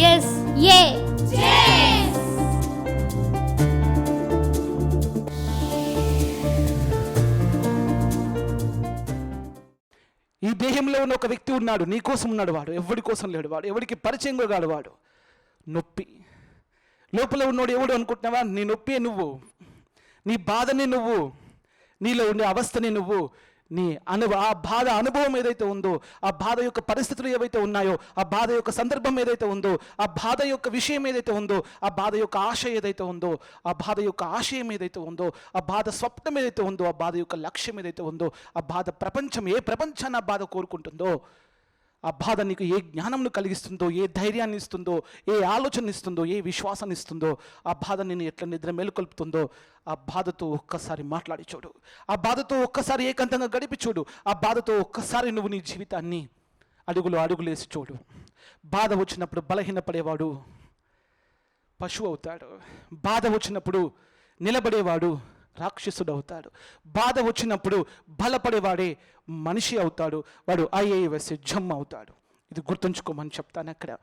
Yes ఏ ఈ దేహంలో ఉన్న ఒక వ్యక్తి ఉన్నాడు, నీ కోసం ఉన్నాడు. వాడు ఎవరి కోసం లేడు, వాడు ఎవరికి పరిచయం కాడు. వాడు నొప్పి. లోపల ఉన్నోడు ఎవడు అనుకుంటున్నావా? నీ నొప్పి నువ్వు, నీ బాధని నువ్వు, నీలో ఉండే అవస్థని నువ్వు, నీ ఆ బాధ అనుభవం ఏదైతే ఉందో, ఆ బాధ యొక్క పరిస్థితులు ఏవైతే ఉన్నాయో, ఆ బాధ యొక్క సందర్భం ఏదైతే ఉందో, ఆ బాధ యొక్క విషయం ఏదైతే ఉందో, ఆ బాధ యొక్క ఆశ ఏదైతే ఉందో, ఆ బాధ యొక్క ఆశయం ఏదైతే ఉందో, ఆ బాధ స్వప్నం ఏదైతే ఉందో, ఆ బాధ యొక్క లక్ష్యం ఏదైతే ఉందో, ఆ బాధ ప్రపంచం ఏ ప్రపంచాన్ని ఆ బాధ కోరుకుంటుందో, ఆ బాధ నీకు ఏ జ్ఞానంను కలిగిస్తుందో, ఏ ధైర్యాన్ని ఇస్తుందో, ఏ ఆలోచన ఇస్తుందో, ఏ విశ్వాసాన్ని ఇస్తుందో, ఆ బాధ నేను ఎట్లా నిద్ర మేలుకొల్పుతుందో, ఆ బాధతో ఒక్కసారి మాట్లాడి చూడు. ఆ బాధతో ఒక్కసారి ఏకాంతంగా గడిపి చూడు. ఆ బాధతో ఒక్కసారి నువ్వు నీ జీవితాన్ని అడుగులేసి చూడు. బాధ వచ్చినప్పుడు బలహీనపడేవాడు పశువు అవుతాడు. బాధ వచ్చినప్పుడు నిలబడేవాడు రాక్షసుడు అవుతాడు. బాధ వచ్చినప్పుడు బలపడేవాడే మనిషి అవుతాడు. వాడు IAS జమ్ అవుతాడు. ఇది గుర్తుంచుకోమని చెప్తాను అక్కడ.